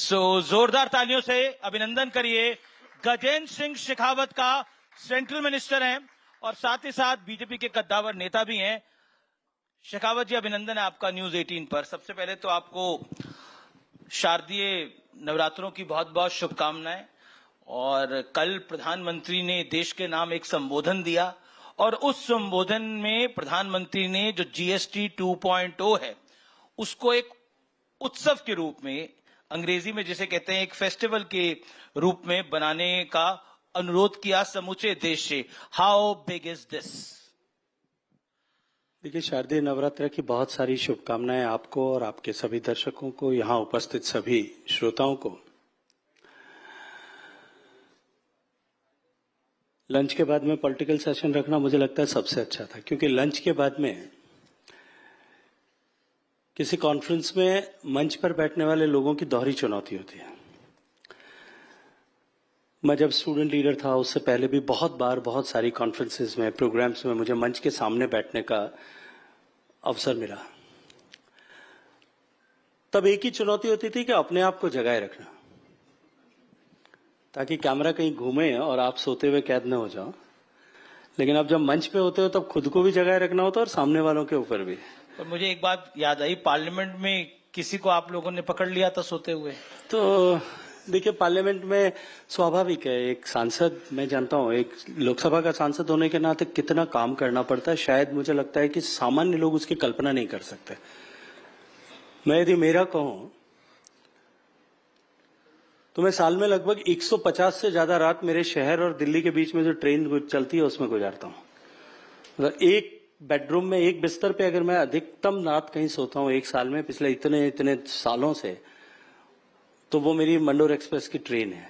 जोरदार तालियों से अभिनंदन करिए गजेंद्र सिंह शेखावत का। सेंट्रल मिनिस्टर हैं और साथ ही साथ बीजेपी के कद्दावर नेता भी हैं। शेखावत जी, अभिनंदन है आपका न्यूज 18 पर। सबसे पहले तो आपको शारदीय नवरात्रों की बहुत बहुत शुभकामनाएं। और कल प्रधानमंत्री ने देश के नाम एक संबोधन दिया और उस संबोधन में प्रधानमंत्री ने जो जीएसटी 2.0 है उसको एक उत्सव के रूप में, अंग्रेजी में जिसे कहते हैं एक फेस्टिवल के रूप में बनाने का अनुरोध किया समूचे देश से। How big is this? देखिए, शारदीय नवरात्र की बहुत सारी शुभकामनाएं आपको और आपके सभी दर्शकों को, यहाँ उपस्थित सभी श्रोताओं को। लंच के बाद में पॉलिटिकल सेशन रखना मुझे लगता है सबसे अच्छा था, क्योंकि लंच के बाद में किसी कॉन्फ्रेंस में मंच पर बैठने वाले लोगों की दोहरी चुनौती होती है। मैं जब स्टूडेंट लीडर था उससे पहले भी बहुत बार बहुत सारी कॉन्फ्रेंसेस में, प्रोग्राम्स में मुझे मंच के सामने बैठने का अवसर मिला। तब एक ही चुनौती होती थी कि अपने आप को जगाए रखना, ताकि कैमरा कहीं घूमे और आप सोते हुए कैद न हो जाओ। लेकिन अब जब मंच पे होते हो तब खुद को भी जगाए रखना होता है और सामने वालों के ऊपर भी। और मुझे एक बात याद आई, पार्लियामेंट में किसी को आप लोगों ने पकड़ लिया था सोते हुए। तो देखिए, पार्लियामेंट में स्वाभाविक है, एक सांसद, मैं जानता हूं एक लोकसभा का सांसद होने के नाते कितना काम करना पड़ता है, शायद मुझे लगता है कि सामान्य लोग उसकी कल्पना नहीं कर सकते। मैं यदि मेरा कहूं तो मैं साल में लगभग 150 से ज्यादा रात मेरे शहर और दिल्ली के बीच में जो ट्रेन चलती है उसमें गुजारता हूं। मतलब एक बेडरूम में एक बिस्तर पे अगर मैं अधिकतम रात कहीं सोता हूं एक साल में, पिछले इतने इतने सालों से, तो वो मेरी मंडोर एक्सप्रेस की ट्रेन है।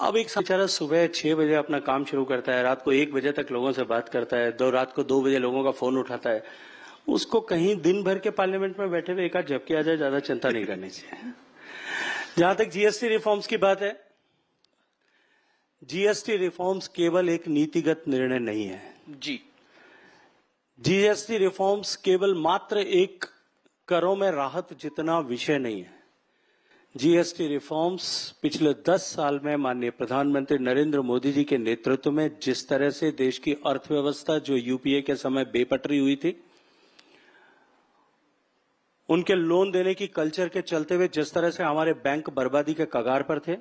अब एक बेचारा सुबह 6 बजे अपना काम शुरू करता है, रात को 1 बजे तक लोगों से बात करता है, रात को 2 बजे लोगों का फोन उठाता है। उसको कहीं दिन भर के पार्लियामेंट में बैठे हुए एक आध झपकी आ जाए, ज्यादा चिंता नहीं करनी चाहिए। जहां तक जीएसटी रिफॉर्म्स की बात है, जीएसटी रिफॉर्म्स केवल एक नीतिगत निर्णय नहीं है जी। जीएसटी रिफॉर्म्स केवल मात्र एक करों में राहत जितना विषय नहीं है। जीएसटी रिफॉर्म्स पिछले 10 साल में माननीय प्रधानमंत्री नरेंद्र मोदी जी के नेतृत्व में जिस तरह से देश की अर्थव्यवस्था, जो यूपीए के समय बेपटरी हुई थी, उनके लोन देने की कल्चर के चलते हुए जिस तरह से हमारे बैंक बर्बादी के कगार पर थे,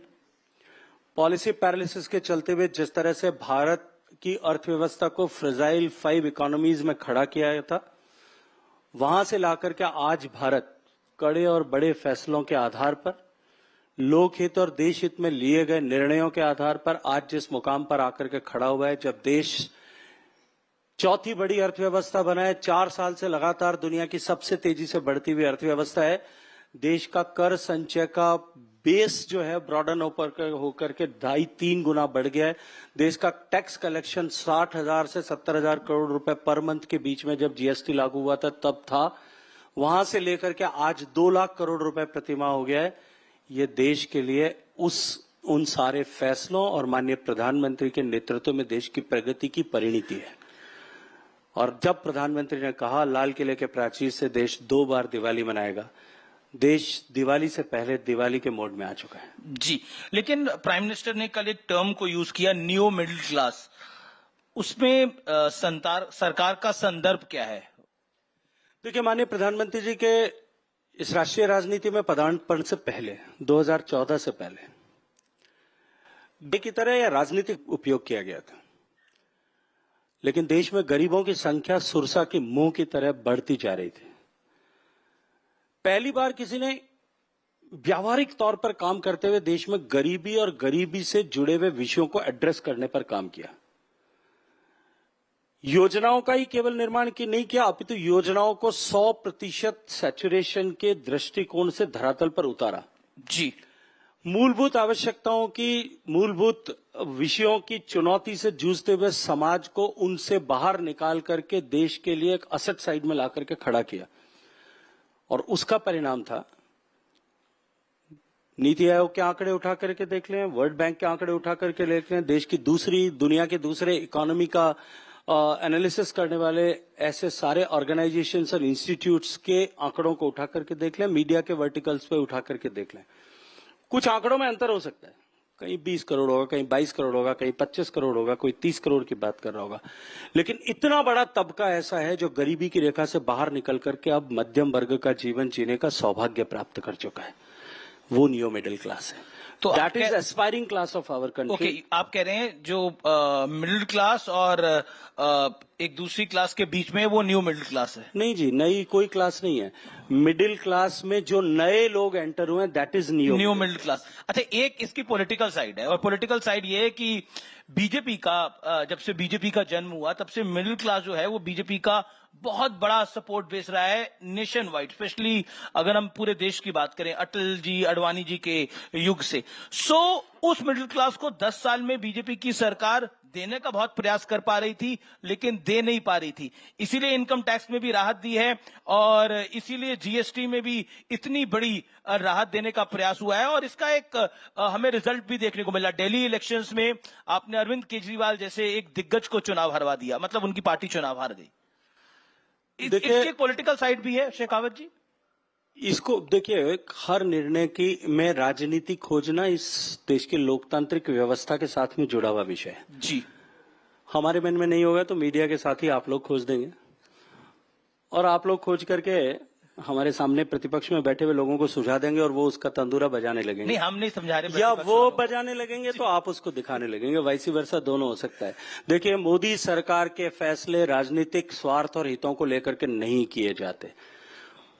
पॉलिसी पैरालिसिस के चलते हुए जिस तरह से भारत की अर्थव्यवस्था को फ्रेजाइल 5 इकोनॉमीज में खड़ा किया गया था, वहां से लाकर के आज भारत कड़े और बड़े फैसलों के आधार पर, लोकहित और देश हित में लिए गए निर्णयों के आधार पर आज जिस मुकाम पर आकर के खड़ा हुआ है, जब देश चौथी बड़ी अर्थव्यवस्था बना है, 4 साल से लगातार दुनिया की सबसे तेजी से बढ़ती हुई अर्थव्यवस्था है, देश का कर संचय का बेस जो है ब्रॉडन होकर के 2.5-3 गुना बढ़ गया है। देश का टैक्स कलेक्शन 60,000 से 70,000 करोड़ रुपए पर मंथ के बीच में जब जीएसटी लागू हुआ था तब था, वहां से लेकर के आज 2 लाख करोड़ रुपए प्रतिमाह हो गया है। ये देश के लिए उन सारे फैसलों और माननीय प्रधानमंत्री के नेतृत्व में देश की प्रगति की परिणति है। और जब प्रधानमंत्री ने कहा लाल किले के प्राचीर से देश 2 बार दिवाली मनाएगा, देश दिवाली से पहले दिवाली के मोड में आ चुका है जी। लेकिन प्राइम मिनिस्टर ने कल एक टर्म को यूज किया, न्यू मिडिल क्लास। उसमें सरकार का संदर्भ क्या है? देखिए, माननीय प्रधानमंत्री जी के इस राष्ट्रीय राजनीति में पदार्पण से पहले, 2014 से पहले की तरह यह राजनीतिक उपयोग किया गया था, लेकिन देश में गरीबों की संख्या सुरसा की मुंह की तरह बढ़ती जा रही थी। पहली बार किसी ने व्यावहारिक तौर पर काम करते हुए देश में गरीबी और गरीबी से जुड़े हुए विषयों को एड्रेस करने पर काम किया। योजनाओं का ही केवल निर्माण की नहीं किया, अपितु योजनाओं को 100% सैचुरेशन के दृष्टिकोण से धरातल पर उतारा जी। मूलभूत आवश्यकताओं की, मूलभूत विषयों की चुनौती से जूझते हुए समाज को उनसे बाहर निकाल करके देश के लिए एक असेट साइड में ला करके खड़ा किया। और उसका परिणाम था, नीति आयोग के आंकड़े उठा करके देख लें, वर्ल्ड बैंक के आंकड़े उठा करके देख लें, देश की दुनिया के दूसरे इकोनॉमी का एनालिसिस करने वाले ऐसे सारे ऑर्गेनाइजेशंस और इंस्टीट्यूट्स के आंकड़ों को उठा करके देख लें, मीडिया के वर्टिकल्स पे उठा करके देख लें, कुछ आंकड़ों में अंतर हो सकता है। कहीं 20 करोड़ होगा, कहीं 22 करोड़ होगा, कहीं 25 करोड़ होगा, कोई 30 करोड़ की बात कर रहा होगा, लेकिन इतना बड़ा तबका ऐसा है जो गरीबी की रेखा से बाहर निकल करके अब मध्यम वर्ग का जीवन जीने का सौभाग्य प्राप्त कर चुका है। वो नियो मिडिल क्लास है। तो that is aspiring class of our country. Okay, आप कह रहे हैं जो मिडिल क्लास और एक दूसरी क्लास के बीच में वो न्यू मिडिल क्लास है? नहीं जी, नई कोई क्लास नहीं है। मिडिल क्लास में जो नए लोग एंटर हुए हैं that is new middle class. अच्छा, एक इसकी पॉलिटिकल साइड है, और पॉलिटिकल साइड ये है कि बीजेपी का जब से बीजेपी का जन्म हुआ तब से मिडिल क्लास जो है वो बीजेपी का बहुत बड़ा सपोर्ट बेस रहा है नेशन वाइड, स्पेशली अगर हम पूरे देश की बात करें अटल जी अडवाणी जी के युग से। सो उस मिडिल क्लास को 10 साल में बीजेपी की सरकार देने का बहुत प्रयास कर पा रही थी, लेकिन दे नहीं पा रही थी। इसीलिए इनकम टैक्स में भी राहत दी है और इसीलिए जीएसटी में भी इतनी बड़ी राहत देने का प्रयास हुआ है, और इसका एक हमें रिजल्ट भी देखने को मिला। दिल्ली इलेक्शंस में आपने अरविंद केजरीवाल जैसे एक दिग्गज को चुनाव हरवा दिया, मतलब उनकी पार्टी चुनाव हार गई। इसकी पॉलिटिकल साइड भी है शेखावत जी। इसको देखिए, हर निर्णय की में राजनीति खोजना इस देश की लोकतांत्रिक व्यवस्था के साथ में जुड़ा हुआ विषय है जी। हमारे मन में नहीं होगा तो मीडिया के साथ ही आप लोग खोज देंगे, और आप लोग खोज करके हमारे सामने प्रतिपक्ष में बैठे हुए लोगों को सुझा देंगे और वो उसका तंदूरा बजाने लगेंगे। नहीं, हम नहीं समझा रहे, या वो बजाने लगेंगे तो आप उसको दिखाने लगेंगे, वैसी वर्षा दोनों हो सकता है। देखिए, मोदी सरकार के फैसले राजनीतिक स्वार्थ और हितों को लेकर के नहीं किए जाते।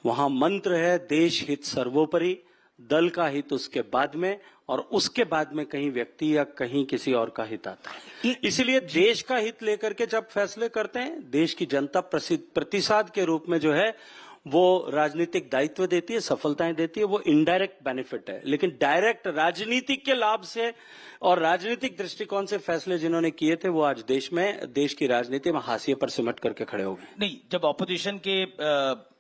वहां मंत्र है देश हित सर्वोपरि, दल का हित उसके बाद में, और उसके बाद में कहीं व्यक्ति या कहीं किसी और का हित आता है। इसलिए देश का हित लेकर के जब फैसले करते हैं, देश की जनता प्रतिसाद के रूप में जो है वो राजनीतिक दायित्व देती है, सफलताएं देती है, वो इनडायरेक्ट बेनिफिट है। लेकिन डायरेक्ट राजनीतिक के लाभ से और राजनीतिक दृष्टिकोण से फैसले जिन्होंने किए थे वो आज देश की राजनीति में हाशिए पर सिमट करके खड़े हो गए। नहीं, जब ऑपोजिशन के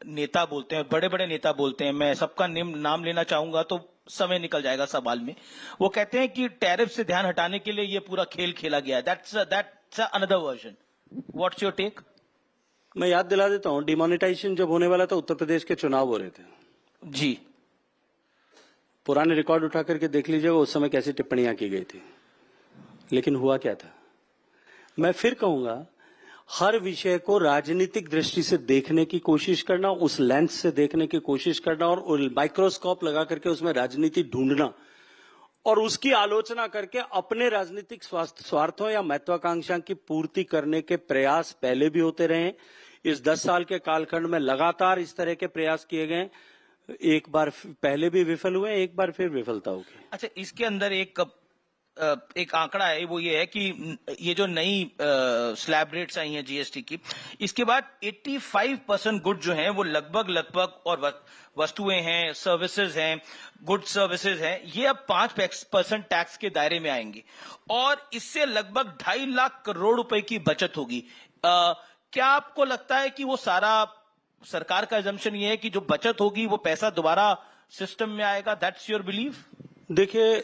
नेता बोलते हैं, बड़े बड़े नेता बोलते हैं, मैं सबका नाम लेना चाहूंगा तो समय निकल जाएगा सवाल में, वो कहते हैं कि टैरिफ से ध्यान हटाने के लिए ये पूरा खेल खेला गया है। That's another version. What's your take? मैं याद दिला देता हूं, डिमोनेटाइजेशन जब होने वाला था उत्तर प्रदेश के चुनाव हो रहे थे जी। पुराने रिकॉर्ड उठा करके देख लीजिएगा उस समय कैसी टिप्पणियां की गई थी, लेकिन हुआ क्या था। मैं फिर कहूंगा, हर विषय को राजनीतिक दृष्टि से देखने की कोशिश करना, उस लेंस से देखने की कोशिश करना और माइक्रोस्कोप लगा करके उसमें राजनीति ढूंढना और उसकी आलोचना करके अपने राजनीतिक स्वार्थों या महत्वाकांक्षा की पूर्ति करने के प्रयास पहले भी होते रहे। इस 10 साल के कालखंड में लगातार इस तरह के प्रयास किए गए, एक बार पहले भी विफल हुए, एक बार फिर विफलता होगी। अच्छा, इसके अंदर एक आंकड़ा है, वो ये है कि ये जो नई स्लैब रेट्स आई हैं जीएसटी की, इसके बाद 85% गुड जो हैं वो लगभग और वस्तुएं हैं, सर्विसेज हैं, गुड सर्विसेज हैं, ये अब 5% टैक्स के दायरे में आएंगे और इससे लगभग 2.5 लाख करोड़ रुपए की बचत होगी। क्या आपको लगता है कि वो सारा सरकार का एजम्पशन ये है कि जो बचत होगी वो पैसा दोबारा सिस्टम में आएगा? That's your believe? देखिए,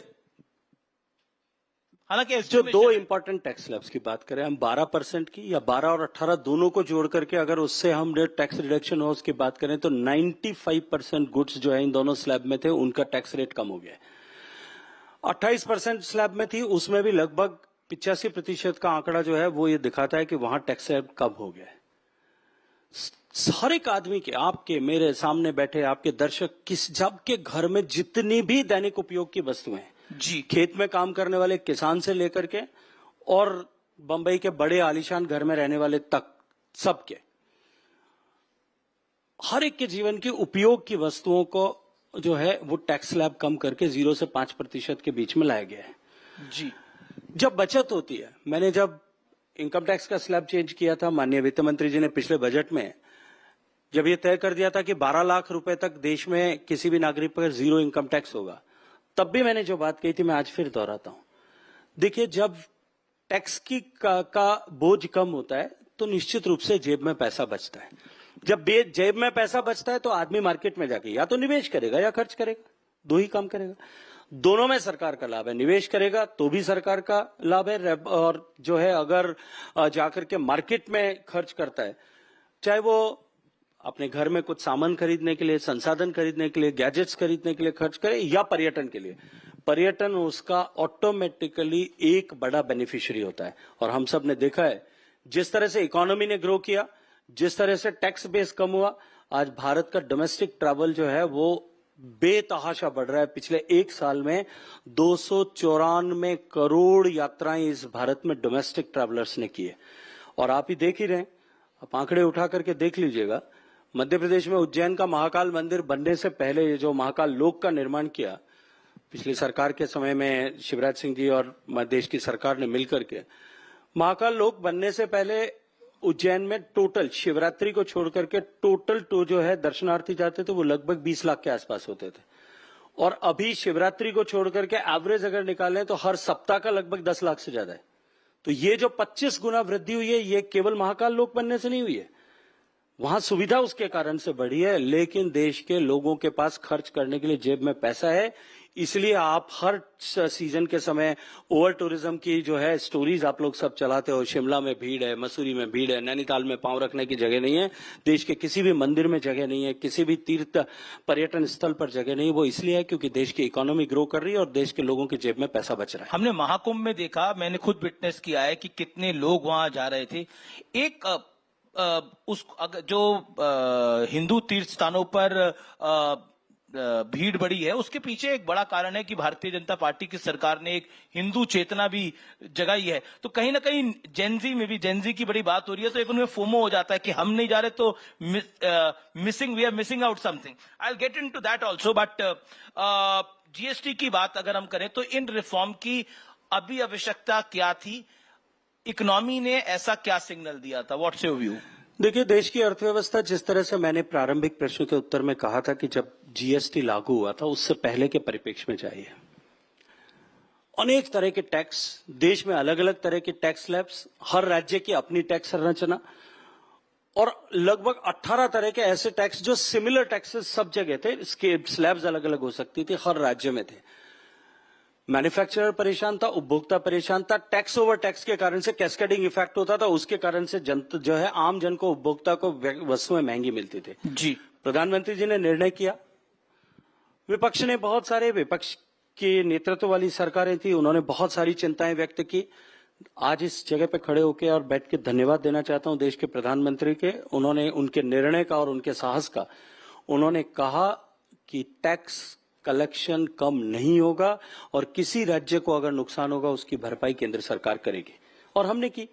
हालांकि जो 2 इंपॉर्टेंट टैक्स स्लैब्स की बात करें हम 12% की, या 12 और 18 दोनों को जोड़ करके अगर उससे हम टैक्स रिडक्शन हो उसकी बात करें तो 95% गुड्स जो है इन दोनों स्लैब में थे उनका टैक्स रेट कम हो गया है। 28% स्लैब में थी, उसमें भी लगभग 85% का आंकड़ा जो है वो ये दिखाता है कि वहां टैक्स रेट कम हो गया है। हर एक आदमी के, आपके, मेरे सामने बैठे आपके दर्शक, सबके घर में जितनी भी दैनिक उपयोग की वस्तुएं जी, खेत में काम करने वाले किसान से लेकर के और बंबई के बड़े आलीशान घर में रहने वाले तक, सबके हर एक के जीवन की उपयोग की वस्तुओं को जो है वो टैक्स स्लैब कम करके 0 से 5% के बीच में लाया गया है जी। जब बचत होती है, मैंने जब इनकम टैक्स का स्लैब चेंज किया था, माननीय वित्त मंत्री जी ने पिछले बजट में जब ये तय कर दिया था कि 12 लाख रुपए तक देश में किसी भी नागरिक पर 0 इनकम टैक्स होगा, तब भी मैंने जो बात कही थी मैं आज फिर दोहराता हूं। देखिए, जब टैक्स का बोझ कम होता है तो निश्चित रूप से जेब में पैसा बचता है। जब जेब में पैसा बचता है तो आदमी मार्केट में जाके या तो निवेश करेगा या खर्च करेगा, 2 ही काम करेगा। दोनों में सरकार का लाभ है। निवेश करेगा तो भी सरकार का लाभ है, और जो है अगर जाकर के मार्केट में खर्च करता है, चाहे वो अपने घर में कुछ सामान खरीदने के लिए, संसाधन खरीदने के लिए, गैजेट्स खरीदने के लिए खर्च करे, या पर्यटन के लिए, पर्यटन उसका ऑटोमेटिकली एक बड़ा बेनिफिशियरी होता है। और हम सब ने देखा है जिस तरह से इकोनॉमी ने ग्रो किया, जिस तरह से टैक्स बेस कम हुआ, आज भारत का डोमेस्टिक ट्रैवल जो है वो बेतहाशा बढ़ रहा है। पिछले एक साल में 294 करोड़ यात्राएं इस भारत में डोमेस्टिक ट्रैवलर्स ने की है। और आप ही देख ही रहे हैं, आप आंकड़े उठा करके देख लीजिएगा, मध्य प्रदेश में उज्जैन का महाकाल मंदिर बनने से पहले ये जो महाकाल लोक का निर्माण किया पिछली सरकार के समय में, शिवराज सिंह जी और देश की सरकार ने मिलकर के, महाकाल लोक बनने से पहले उज्जैन में टोटल शिवरात्रि को छोड़कर के टोटल तो जो है दर्शनार्थी जाते थे वो लगभग 20 लाख के आसपास होते थे। और अभी शिवरात्रि को छोड़कर के एवरेज अगर निकालें तो हर सप्ताह का लगभग 10 लाख से ज्यादा है। तो ये जो 25 गुना वृद्धि हुई है, ये केवल महाकाल लोक बनने से नहीं हुई है, वहां सुविधा उसके कारण से बढ़ी है। लेकिन देश के लोगों के पास खर्च करने के लिए जेब में पैसा है, इसलिए आप हर सीजन के समय ओवर टूरिज्म की जो है स्टोरीज आप लोग सब चलाते हो। शिमला में भीड़ है, मसूरी में भीड़ है, नैनीताल में पांव रखने की जगह नहीं है, देश के किसी भी मंदिर में जगह नहीं है, किसी भी तीर्थ पर्यटन स्थल पर जगह नहीं है। वो इसलिए है क्योंकि देश की इकोनॉमी ग्रो कर रही है और देश के लोगों की जेब में पैसा बच रहा है। हमने महाकुंभ में देखा, मैंने खुद विटनेस किया है कि कितने लोग वहां जा रहे थे। एक हिंदू तीर्थ स्थानों पर भीड़ बढ़ी है, उसके पीछे एक बड़ा कारण है कि भारतीय जनता पार्टी की सरकार ने एक हिंदू चेतना भी जगाई है। तो कहीं ना कहीं जेनजी में भी, जेनजी की बड़ी बात हो रही है, तो एक उनमें फोमो हो जाता है कि हम नहीं जा रहे तो we are missing out something. I will get into that also, but GST की बात अगर हम करें तो इन रिफॉर्म की अभी आवश्यकता क्या थी? इकोनॉमी ने ऐसा क्या सिग्नल दिया था? What's your view? देखिए, देश की अर्थव्यवस्था जिस तरह से मैंने प्रारंभिक प्रश्न के उत्तर में कहा था कि जब जीएसटी लागू हुआ था उससे पहले के परिप्रेक्ष्य में चाहिए, अनेक तरह के टैक्स, देश में अलग अलग तरह के टैक्स स्लैब्स, हर राज्य की अपनी टैक्स संरचना, और लगभग 18 तरह के ऐसे टैक्स जो सिमिलर टैक्सेस सब जगह थे, इसके स्लैब्स अलग अलग हो सकती थी, हर राज्य में थे। मैन्युफैक्चरर परेशान था, उपभोक्ता परेशान था, टैक्स ओवर टैक्स के कारण से कैस्केडिंग इफेक्ट होता था, उसके कारण से जो है आम जन को, उपभोक्ता को वस्तुएं महंगी मिलती थी। जी, प्रधानमंत्री जी ने निर्णय किया, विपक्ष ने बहुत सारे, विपक्ष की नेतृत्व वाली सरकारें थी, उन्होंने बहुत सारी चिंताएं व्यक्त की। आज इस जगह पे खड़े होकर और बैठ के धन्यवाद देना चाहता हूं देश के प्रधानमंत्री के, उन्होंने उनके निर्णय का और उनके साहस का। उन्होंने कहा कि टैक्स कलेक्शन कम नहीं होगा और किसी राज्य को अगर नुकसान होगा उसकी भरपाई केंद्र सरकार करेगी, और हमने की।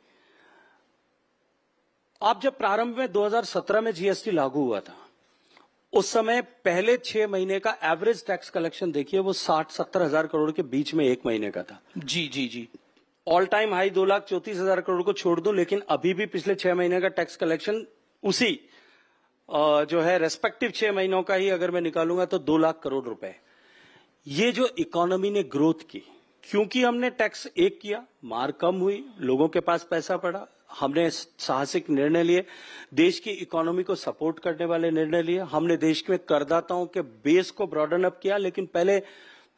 आप जब प्रारंभ में 2017 में जीएसटी लागू हुआ था, उस समय पहले 6 महीने का एवरेज टैक्स कलेक्शन देखिए, वो 60-70 हजार करोड़ के बीच में एक महीने का था। जी जी जी, ऑल टाइम हाई 2,34,000 करोड़ को छोड़ दूं, लेकिन अभी भी पिछले 6 महीने का टैक्स कलेक्शन उसी जो है रेस्पेक्टिव 6 महीनों का ही अगर मैं निकालूंगा तो 2 लाख करोड़ रुपए। ये जो इकोनॉमी ने ग्रोथ की, क्योंकि हमने टैक्स एक किया, मार कम हुई, लोगों के पास पैसा पड़ा, हमने साहसिक निर्णय लिए, देश की इकोनॉमी को सपोर्ट करने वाले निर्णय लिए, हमने देश में करदाताओं के बेस को ब्रॉडन अप किया। लेकिन पहले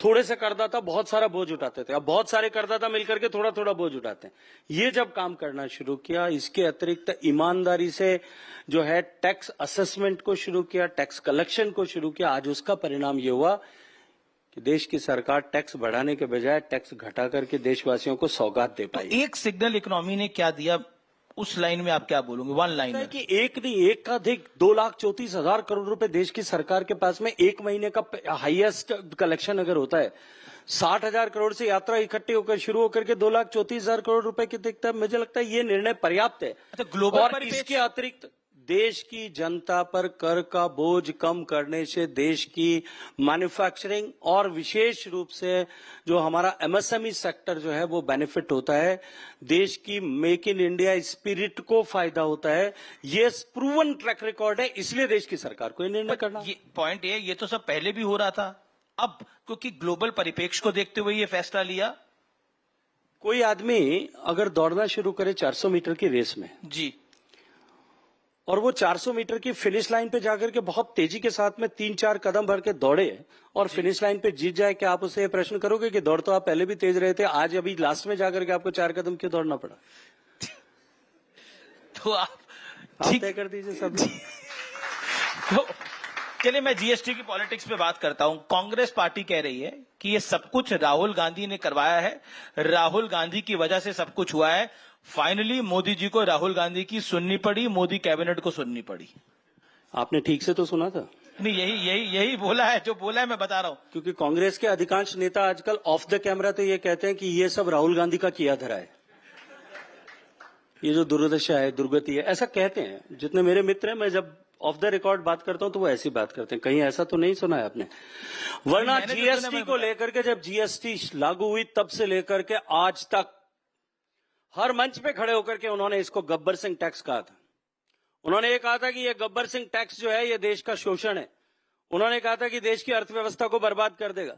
थोड़े से करदाता बहुत सारा बोझ उठाते थे, अब बहुत सारे करदाता मिलकर के थोड़ा थोड़ा बोझ उठाते हैं। ये जब काम करना शुरू किया, इसके अतिरिक्त ईमानदारी से जो है टैक्स असेसमेंट को शुरू किया, टैक्स कलेक्शन को शुरू किया, आज उसका परिणाम ये हुआ कि देश की सरकार टैक्स बढ़ाने के बजाय टैक्स घटा करके देशवासियों को सौगात दे पाई। तो एक सिग्नल इकोनॉमी ने क्या दिया, उस लाइन में आप क्या बोलोगे? वन लाइन में कि एक नहीं, एक का अधिक 2,34,000 करोड़ रुपए देश की सरकार के पास में एक महीने का हाईएस्ट कलेक्शन अगर होता है, 60,000 करोड़ से यात्रा इकट्ठी होकर शुरू होकर के 2,34,000 करोड़ रुपए की दिखता है। मुझे लगता है ये निर्णय पर्याप्त है। तो ग्लोबल और इसके अतिरिक्त देश की जनता पर कर का बोझ कम करने से देश की मैन्युफैक्चरिंग और विशेष रूप से जो हमारा एमएसएमई सेक्टर जो है वो बेनिफिट होता है, देश की मेक इन इंडिया स्पिरिट को फायदा होता है। ये प्रूवन ट्रैक रिकॉर्ड है, इसलिए देश की सरकार को ये निर्णय करना। ये पॉइंट ये तो सब पहले भी हो रहा था, अब क्योंकि ग्लोबल परिप्रेक्ष्य को देखते हुए ये फैसला लिया। कोई आदमी अगर दौड़ना शुरू करे 400 मीटर की रेस में जी, और वो 400 मीटर की फिनिश लाइन पे जाकर के बहुत तेजी के साथ में 3-4 कदम भर के दौड़े और फिनिश लाइन पे जीत जाए, क्या आप उससे ये प्रश्न करोगे कि दौड़ तो आप पहले भी तेज रहे थे, आज अभी लास्ट में जाकर के आपको 4 कदम क्यों दौड़ना पड़ा? तो आप तय कर दीजिए सब। तो चलिए मैं जीएसटी की पॉलिटिक्स पे बात करता हूं। कांग्रेस पार्टी कह रही है कि ये सब कुछ राहुल गांधी ने करवाया है, राहुल गांधी की वजह से सब कुछ हुआ है। फाइनली मोदी जी को राहुल गांधी की सुननी पड़ी, मोदी कैबिनेट को सुननी पड़ी। आपने ठीक से तो सुना था? नहीं, यही बोला है, जो बोला है मैं बता रहा हूं। क्योंकि कांग्रेस के अधिकांश नेता आजकल ऑफ द कैमरा तो ये कहते हैं कि ये सब राहुल गांधी का किया धरा है, ये जो दुर्दशा है, दुर्गति है, ऐसा कहते हैं। जितने मेरे मित्र हैं, मैं जब ऑफ द रिकॉर्ड बात करता हूं तो वो ऐसी बात करते हैं। कहीं ऐसा तो नहीं सुना है आपने? वरना जीएसटी को लेकर के, जब जीएसटी लागू हुई तब से लेकर के आज तक हर मंच पे खड़े होकर के उन्होंने इसको गब्बर सिंह टैक्स कहा था। उन्होंने ये कहा था कि ये गब्बर सिंह टैक्स जो है ये देश का शोषण है। उन्होंने कहा था कि देश की अर्थव्यवस्था को बर्बाद कर देगा,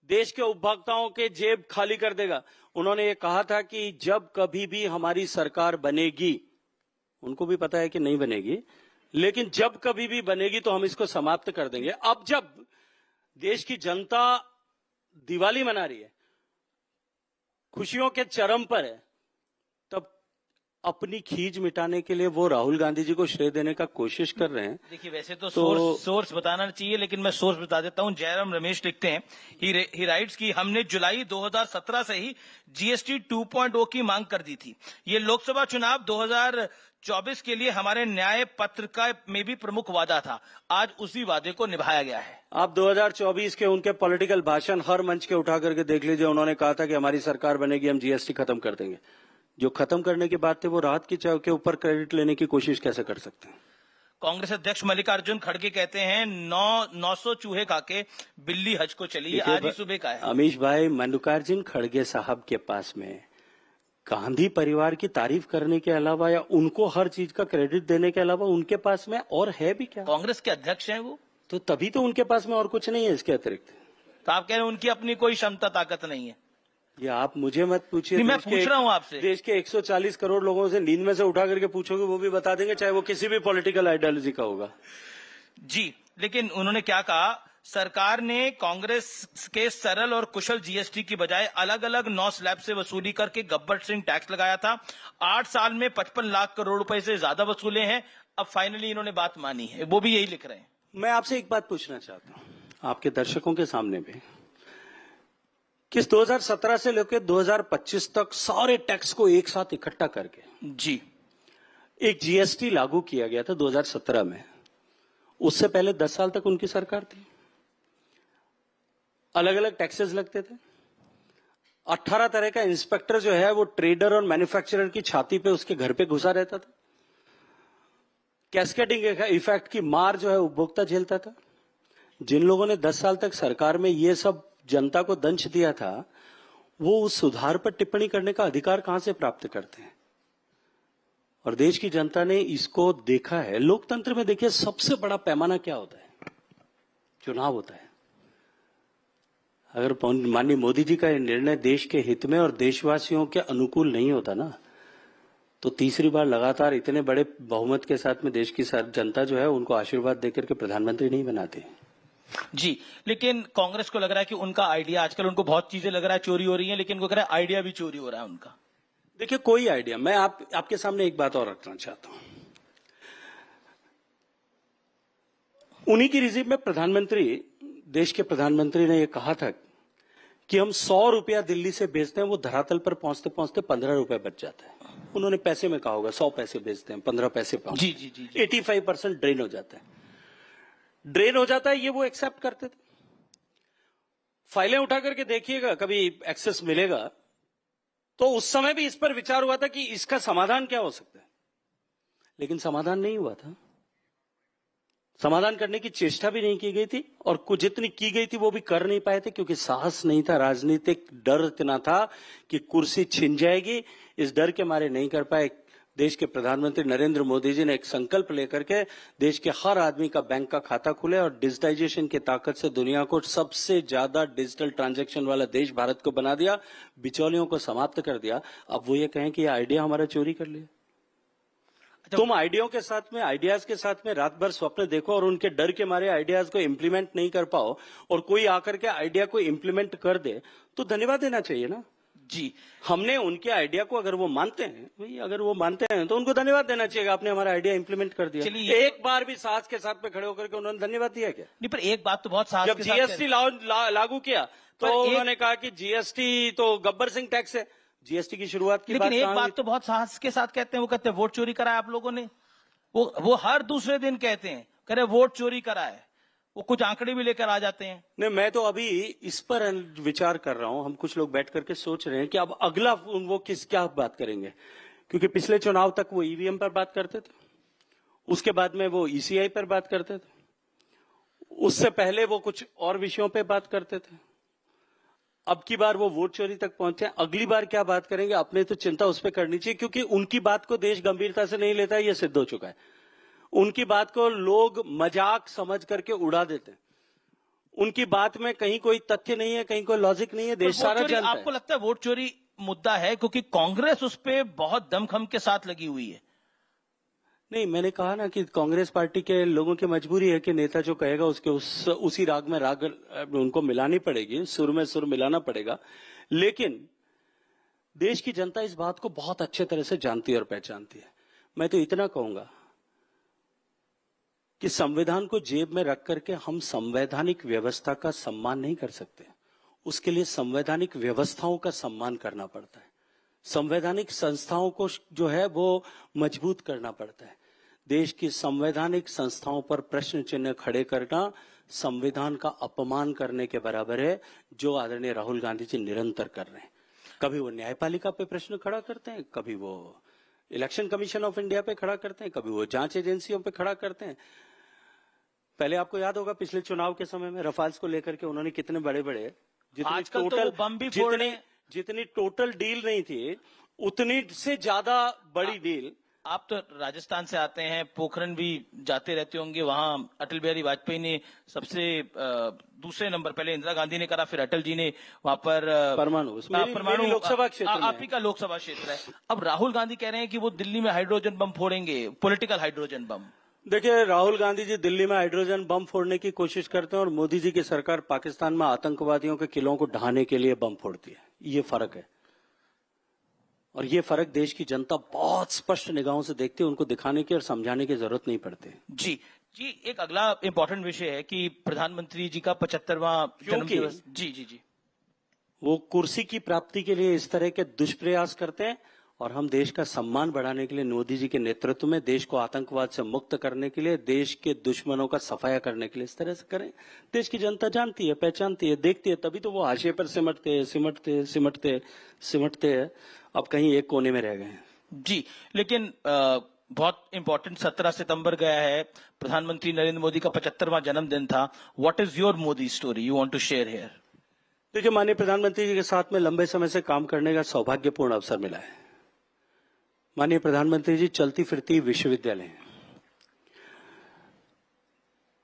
देश के उपभोक्ताओं के जेब खाली कर देगा। उन्होंने ये कहा था कि जब कभी भी हमारी सरकार बनेगी, उनको भी पता है कि नहीं बनेगी, लेकिन जब कभी भी बनेगी तो हम इसको समाप्त कर देंगे। अब जब देश की जनता दिवाली मना रही है, खुशियों के चरम पर है, तब अपनी खींच मिटाने के लिए वो राहुल गांधी जी को श्रेय देने का कोशिश कर रहे हैं। देखिए वैसे तो सोर्स बताना चाहिए, लेकिन मैं सोर्स बता देता हूं। जयराम रमेश लिखते हैं, ही राइट्स की हमने जुलाई 2017 से ही जीएसटी 2.0 की मांग कर दी थी। ये लोकसभा चुनाव 2024 के लिए हमारे न्याय पत्र का में भी प्रमुख वादा था। आज उसी वादे को निभाया गया है। आप 2024 के उनके पॉलिटिकल भाषण हर मंच के उठा करके देख लीजिए। उन्होंने कहा था कि हमारी सरकार बनेगी, हम जीएसटी खत्म कर देंगे। जो खत्म करने की बात थी वो राहत की चाव के ऊपर क्रेडिट लेने की कोशिश कैसे कर सकते हैं? कांग्रेस अध्यक्ष मल्लिकार्जुन खड़गे कहते हैं 900 चूहे खाके बिल्ली हज को चली। आज ही सुबह का है। अमीश भाई, मल्लिकार्जुन खड़गे साहब के पास में गांधी परिवार की तारीफ करने के अलावा या उनको हर चीज का क्रेडिट देने के अलावा उनके पास में और है भी क्या? कांग्रेस के अध्यक्ष हैं वो, तो तभी तो उनके पास में और कुछ नहीं है इसके अतिरिक्त। तो आप कह रहे हैं उनकी अपनी कोई क्षमता ताकत नहीं है? ये आप मुझे मत पूछिए। मैं पूछ रहा हूं आपसे। देश के 140 करोड़ लोगों से नींद में से उठा करके पूछोगे वो भी बता देंगे, चाहे वो किसी भी पॉलिटिकल आइडियोलॉजी का होगा। जी, लेकिन उन्होंने क्या कहा? सरकार ने कांग्रेस के सरल और कुशल जीएसटी की बजाय अलग अलग 9 स्लैब से वसूली करके गब्बर सिंह टैक्स लगाया था। 8 साल में 55 लाख करोड़ रुपए से ज्यादा वसूले हैं। अब फाइनली इन्होंने बात मानी है, वो भी यही लिख रहे हैं। मैं आपसे एक बात पूछना चाहता हूं आपके दर्शकों के सामने भी, किस 2017 से लेकर 2025 तक सारे टैक्स को एक साथ इकट्ठा करके जी एक जीएसटी लागू किया गया था 2017 में। उससे पहले 10 साल तक उनकी सरकार थी, अलग अलग टैक्सेस लगते थे। 18 तरह का इंस्पेक्टर जो है वो ट्रेडर और मैन्युफैक्चरर की छाती पे उसके घर पे घुसा रहता था। कैस्केडिंग इफेक्ट की मार जो है उपभोक्ता झेलता था। जिन लोगों ने 10 साल तक सरकार में ये सब जनता को दंश दिया था, वो उस सुधार पर टिप्पणी करने का अधिकार कहां से प्राप्त करते हैं? और देश की जनता ने इसको देखा है। लोकतंत्र में देखिए सबसे बड़ा पैमाना क्या होता है? चुनाव होता है। अगर माननीय मोदी जी का निर्णय देश के हित में और देशवासियों के अनुकूल नहीं होता ना, तो तीसरी बार लगातार इतने बड़े बहुमत के साथ में देश की जनता जो है उनको आशीर्वाद देकर के प्रधानमंत्री नहीं बनाते। जी, लेकिन कांग्रेस को लग रहा है कि उनका आइडिया, आजकल उनको बहुत चीजें लग रहा है चोरी हो रही हैं, लेकिन उनको लग रहा है आइडिया भी चोरी हो रहा है उनका। देखिए कोई आइडिया, मैं आपके सामने एक बात और रखना चाहता हूं। उन्हीं की रिजीव में देश के प्रधानमंत्री ने यह कहा था कि हम 100 रुपया दिल्ली से भेजते हैं, वो धरातल पर पहुंचते पहुंचते 15 रुपए बच जाता है। उन्होंने पैसे में कहा होगा 100 पैसे भेजते हैं, 15 पैसे पहुंचते हैं। जी 85% ड्रेन हो जाता है। ये वो एक्सेप्ट करते थे। फाइलें उठा करके देखिएगा, कभी एक्सेस मिलेगा तो उस समय भी इस पर विचार हुआ था कि इसका समाधान क्या हो सकता है, लेकिन समाधान नहीं हुआ था। समाधान करने की चेष्टा भी नहीं की गई थी, और कुछ जितनी की गई थी वो भी कर नहीं पाए थे, क्योंकि साहस नहीं था, राजनीतिक डर इतना था कि कुर्सी छिन जाएगी। इस डर के मारे नहीं कर पाए। देश के प्रधानमंत्री नरेंद्र मोदी जी ने एक संकल्प लेकर के देश के हर आदमी का बैंक का खाता खुले और डिजिटाइजेशन की ताकत से दुनिया को सबसे ज्यादा डिजिटल ट्रांजैक्शन वाला देश भारत को बना दिया, बिचौलियों को समाप्त कर दिया। अब वो ये कहें कि ये आइडिया हमारा चोरी कर लिया। तुम आइडियाज के साथ में रात भर स्वप्न देखो और उनके डर के मारे आइडियाज को इम्प्लीमेंट नहीं कर पाओ और कोई आकर के आइडिया को इम्प्लीमेंट कर दे तो धन्यवाद देना चाहिए ना। जी, हमने उनके आइडिया को अगर वो मानते हैं, भाई अगर वो मानते हैं तो उनको धन्यवाद देना चाहिए, आपने हमारा आइडिया इंप्लीमेंट कर दिया। चलिए, एक बार भी साहस के साथ में खड़े होकर के उन्होंने धन्यवाद दिया क्या? नहीं, पर एक बात तो बहुत साहस जब के साथ जीएसटी लागू किया तो पर उन्होंने कहा कि जीएसटी तो गब्बर सिंह टैक्स है, जीएसटी की शुरुआत की लेकिन एक कहाँ बात हुई? तो बहुत साहस के साथ कहते हैं, वो कहते हैं वोट चोरी करा है आप लोगों ने। वो हर दूसरे दिन कहते हैं, कह रहे वोट चोरी करा है। वो कुछ आंकड़े भी लेकर आ जाते हैं। नहीं, मैं तो अभी इस पर विचार कर रहा हूं। हम कुछ लोग बैठ करके सोच रहे हैं कि अब अगला वो क्या बात करेंगे, क्योंकि पिछले चुनाव तक वो ईवीएम पर बात करते थे, उसके बाद में वो ईसीआई पर बात करते थे, उससे पहले वो कुछ और विषयों पे बात करते थे, अब की बार वो वोट चोरी तक पहुंचे। अगली बार क्या बात करेंगे, अपने तो चिंता उस पर करनी चाहिए, क्योंकि उनकी बात को देश गंभीरता से नहीं लेता है, ये सिद्ध हो चुका है। उनकी बात को लोग मजाक समझ करके उड़ा देते हैं। उनकी बात में कहीं कोई तथ्य नहीं है, कहीं कोई लॉजिक नहीं है, देश सारा जानता है। आपको लगता है वोट चोरी मुद्दा है क्योंकि कांग्रेस उस पे बहुत दमखम के साथ लगी हुई है? नहीं, मैंने कहा ना कि कांग्रेस पार्टी के लोगों की मजबूरी है कि नेता जो कहेगा उसके उसी राग में राग उनको मिलानी पड़ेगी, सुर में सुर मिलाना पड़ेगा। लेकिन देश की जनता इस बात को बहुत अच्छे तरह से जानती है और पहचानती है। मैं तो इतना कहूंगा कि संविधान को जेब में रख करके हम संवैधानिक व्यवस्था का सम्मान नहीं कर सकते। उसके लिए संवैधानिक व्यवस्थाओं का सम्मान करना पड़ता है। संवैधानिक संस्थाओं को जो है वो मजबूत करना पड़ता है। देश की संवैधानिक संस्थाओं पर प्रश्न चिन्ह खड़े करना संविधान का अपमान करने के बराबर है, जो आदरणीय राहुल गांधी जी निरंतर कर रहे हैं। कभी वो न्यायपालिका पे प्रश्न खड़ा करते हैं, कभी वो इलेक्शन कमीशन ऑफ इंडिया पे खड़ा करते हैं, कभी वो जांच एजेंसियों पे खड़ा करते हैं। पहले आपको याद होगा पिछले चुनाव के समय में रफाल्स को लेकर के उन्होंने कितने बड़े बड़े आजकल तो वो बम भी फोड़ रहे हैं। जितनी टोटल डील नहीं थी उतनी से ज्यादा बड़ी डील। आप तो राजस्थान से आते हैं, पोखरण भी जाते रहते होंगे। वहां अटल बिहारी वाजपेयी ने सबसे दूसरे नंबर, पहले इंदिरा गांधी ने करा, फिर अटल जी ने वहां पर परमाणु लोकसभा क्षेत्र आप ही का लोकसभा क्षेत्र है। अब राहुल गांधी कह रहे हैं कि वो दिल्ली में हाइड्रोजन बम फोड़ेंगे, पॉलिटिकल हाइड्रोजन बम। देखिए, राहुल गांधी जी दिल्ली में हाइड्रोजन बम फोड़ने की कोशिश करते हैं और मोदी जी की सरकार पाकिस्तान में आतंकवादियों के किलों को ढहाने के लिए बम फोड़ती है। ये फर्क है, और ये फर्क देश की जनता बहुत स्पष्ट निगाहों से देखती है। उनको दिखाने की और समझाने की जरूरत नहीं पड़ती। जी, एक अगला इंपॉर्टेंट विषय है कि प्रधानमंत्री जी का 75वां जन्मदिवस। जी, वो कुर्सी की प्राप्ति के लिए इस तरह के दुष्प्रयास करते हैं, और हम देश का सम्मान बढ़ाने के लिए मोदी जी के नेतृत्व में देश को आतंकवाद से मुक्त करने के लिए, देश के दुश्मनों का सफाया करने के लिए इस तरह से करें। देश की जनता जानती है, पहचानती है, देखती है, तभी तो वो हाशिए पर सिमटते हैं। अब कहीं एक कोने में रह गए हैं। जी, लेकिन बहुत इंपॉर्टेंट 17 सितंबर गया है, प्रधानमंत्री नरेंद्र मोदी का 75वां जन्मदिन था। What is your Modi story you want to share here? देखिए, माननीय प्रधानमंत्री जी के साथ में लंबे समय से काम करने का सौभाग्यपूर्ण अवसर मिला है। माननीय प्रधानमंत्री जी चलती फिरती विश्वविद्यालय हैं।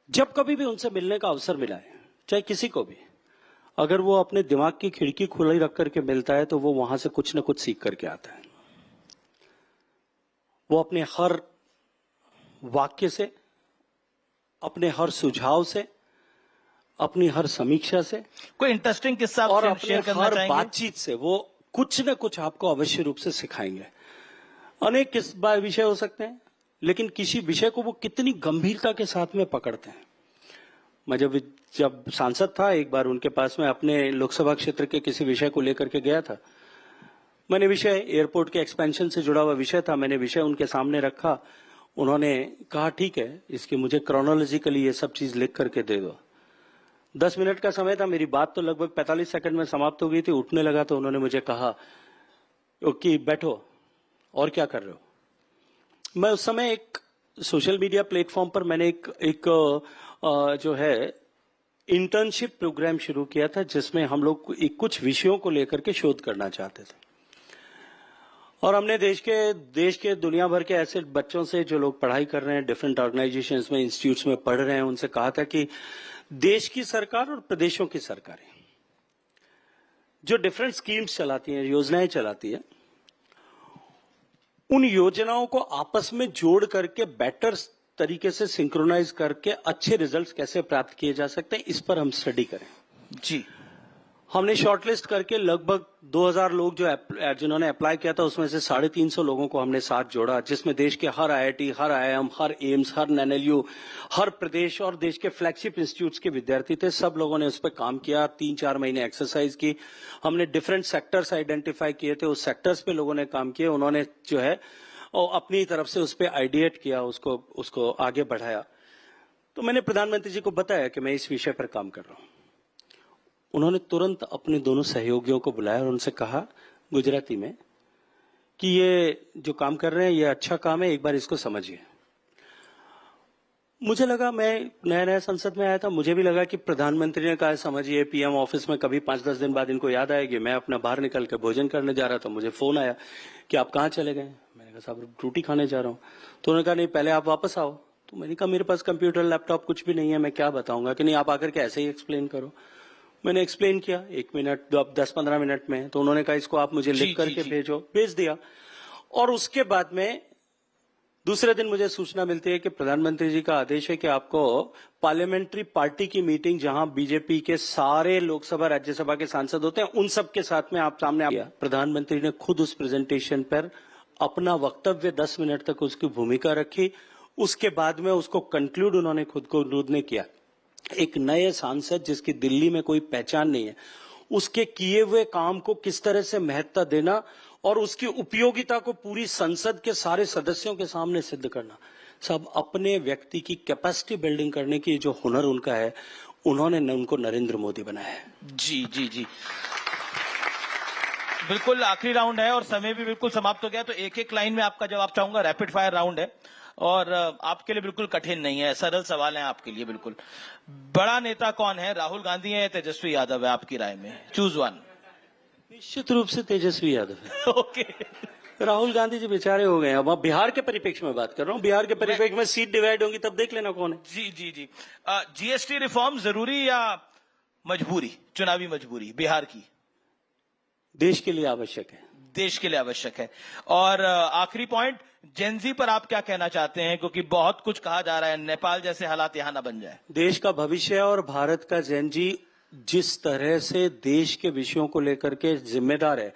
जब कभी भी उनसे मिलने का अवसर मिला है, चाहे किसी को भी, अगर वो अपने दिमाग की खिड़की खुली रख करके मिलता है तो वो वहां से कुछ न कुछ सीख करके आता है। वो अपने हर वाक्य से, अपने हर सुझाव से, अपनी हर समीक्षा से, कोई इंटरेस्टिंग किस्सा और आप अपने शेयर करना हर चाहेंगे? बातचीत से वो कुछ न कुछ आपको अवश्य रूप से सिखाएंगे। अनेक विषय हो सकते हैं, लेकिन किसी विषय को वो कितनी गंभीरता के साथ में पकड़ते हैं। मैं जब सांसद था, एक बार उनके पास में अपने लोकसभा क्षेत्र के किसी विषय को लेकर के गया था। मैंने विषय एयरपोर्ट के एक्सपेंशन से जुड़ा हुआ विषय था, मैंने विषय उनके सामने रखा। उन्होंने कहा ठीक है, इसकी मुझे क्रोनोलॉजिकली ये सब चीज लिख करके दे दो। 10 मिनट का समय था, मेरी बात तो लगभग 45 सेकंड में समाप्त हो गई थी। उठने लगा तो उन्होंने मुझे कहा कि बैठो, और क्या कर रहे हो? मैं उस समय एक सोशल मीडिया प्लेटफॉर्म पर मैंने एक जो है इंटर्नशिप प्रोग्राम शुरू किया था, जिसमें हम लोग कुछ विषयों को लेकर के शोध करना चाहते थे। और हमने देश के दुनिया भर के ऐसे बच्चों से, जो लोग पढ़ाई कर रहे हैं डिफरेंट ऑर्गेनाइजेशंस में, इंस्टीट्यूट्स में पढ़ रहे हैं, उनसे कहा था कि देश की सरकार और प्रदेशों की सरकारें जो डिफरेंट स्कीम्स चलाती हैं, योजनाएं चलाती है, उन योजनाओं को आपस में जोड़ करके बेटर तरीके से सिंक्रोनाइज करके अच्छे रिजल्ट्स कैसे प्राप्त किए जा सकते हैं, इस पर हम स्टडी करें। जी, हमने शॉर्टलिस्ट करके लगभग 2000 लोग जिन्होंने अप्लाई किया था, उसमें से 350 लोगों को हमने साथ जोड़ा, जिसमें देश के हर IIT, हर IIM, हर एम्स, हर NLU, हर प्रदेश और देश के फ्लैगशिप इंस्टीट्यूट्स के विद्यार्थी थे। सब लोगों ने उस पर काम किया, 3-4 महीने एक्सरसाइज की। हमने डिफरेंट सेक्टर्स आइडेंटिफाई किए थे, उस सेक्टर्स पे लोगों ने काम किया। उन्होंने जो है और अपनी तरफ से उस पर आइडिएट किया, उसको आगे बढ़ाया। तो मैंने प्रधानमंत्री जी को बताया कि मैं इस विषय पर काम कर रहा हूं। उन्होंने तुरंत अपने दोनों सहयोगियों को बुलाया और उनसे कहा गुजराती में कि ये जो काम कर रहे हैं ये अच्छा काम है, एक बार इसको समझिए। मुझे लगा, मैं नया नया संसद में आया था, मुझे भी लगा कि प्रधानमंत्री ने कहा समझिए, PM ऑफिस में कभी 5-10 दिन बाद इनको याद आएगी। मैं अपना बाहर निकल के भोजन करने जा रहा था, मुझे फोन आया कि आप कहाँ चले गए। मैंने कहा साहब रोटी खाने जा रहा हूँ। तो उन्होंने कहा नहीं, पहले आप वापस आओ। तो मैंने कहा मेरे पास कंप्यूटर लैपटॉप कुछ भी नहीं है, मैं क्या बताऊंगा। कि नहीं, आप आकर के ऐसे ही एक्सप्लेन करो। मैंने एक्सप्लेन किया 1 मिनट 10-15 मिनट में। तो उन्होंने कहा इसको आप मुझे लिख करके भेजो, भेज दिया। और उसके बाद में दूसरे दिन मुझे सूचना मिलती है कि प्रधानमंत्री जी का आदेश है कि आपको पार्लियामेंट्री पार्टी की मीटिंग, जहां बीजेपी के सारे लोकसभा राज्यसभा के सांसद होते हैं, उन सब के साथ में आप सामने आया। प्रधानमंत्री ने खुद उस प्रेजेंटेशन पर अपना वक्तव्य 10 मिनट तक उसकी भूमिका रखी। उसके बाद में उसको कंक्लूड उन्होंने खुद ने किया। एक नए सांसद जिसकी दिल्ली में कोई पहचान नहीं है, उसके किए हुए काम को किस तरह से महत्ता देना और उसकी उपयोगिता को पूरी संसद के सारे सदस्यों के सामने सिद्ध करना। सब अपने व्यक्ति की कैपेसिटी बिल्डिंग करने की जो हुनर उनका है, उन्होंने उनको नरेंद्र मोदी बनाया है। जी जी जी, बिल्कुल आखिरी राउंड है और समय भी बिल्कुल समाप्त हो गया। तो एक एक लाइन में आपका जवाब चाहूंगा। रैपिड फायर राउंड है और आपके लिए बिल्कुल कठिन नहीं है, सरल सवाल है आपके लिए बिल्कुल। बड़ा नेता कौन है, राहुल गांधी है या तेजस्वी यादव है आपकी राय में? Choose one. निश्चित रूप से तेजस्वी यादव है। ओके, राहुल गांधी जी बेचारे हो गए। अब बिहार के परिप्रेक्ष्य में बात कर रहा हूँ। बिहार के परिप्रेक्ष्य में सीट डिवाइड होंगी तब देख लेना कौन है। जी जी जी। GST रिफॉर्म जरूरी या मजबूरी, चुनावी मजबूरी बिहार की? देश के लिए आवश्यक है। देश के लिए आवश्यक है। और आखिरी पॉइंट, जेनजी पर आप क्या कहना चाहते हैं? क्योंकि बहुत कुछ कहा जा रहा है, नेपाल जैसे हालात यहां ना बन जाए। देश का भविष्य और भारत का जेनजी जिस तरह से देश के विषयों को लेकर के जिम्मेदार है,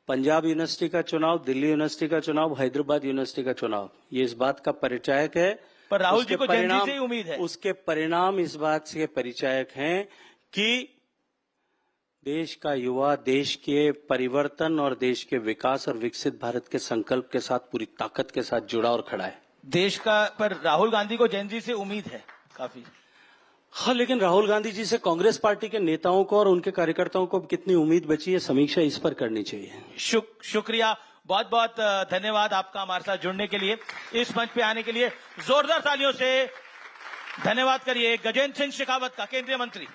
पंजाब यूनिवर्सिटी का चुनाव, दिल्ली यूनिवर्सिटी का चुनाव, हैदराबाद यूनिवर्सिटी का चुनाव, ये इस बात का परिचायक है। पर राहुल जी को जेनजी से ही उम्मीद है। उसके परिणाम इस बात से परिचायक हैं कि देश का युवा देश के परिवर्तन और देश के विकास और विकसित भारत के संकल्प के साथ पूरी ताकत के साथ जुड़ा और खड़ा है। देश का, पर राहुल गांधी को जेनजी से उम्मीद है काफी। हाँ, लेकिन राहुल गांधी जी से कांग्रेस पार्टी के नेताओं को और उनके कार्यकर्ताओं को कितनी उम्मीद बची है, समीक्षा इस पर करनी चाहिए। शुक्रिया, बहुत बहुत धन्यवाद आपका हमारे साथ जुड़ने के लिए, इस मंच पे आने के लिए। जोरदार तालियों से धन्यवाद करिए गजेंद्र सिंह शेखावत का, केंद्रीय मंत्री।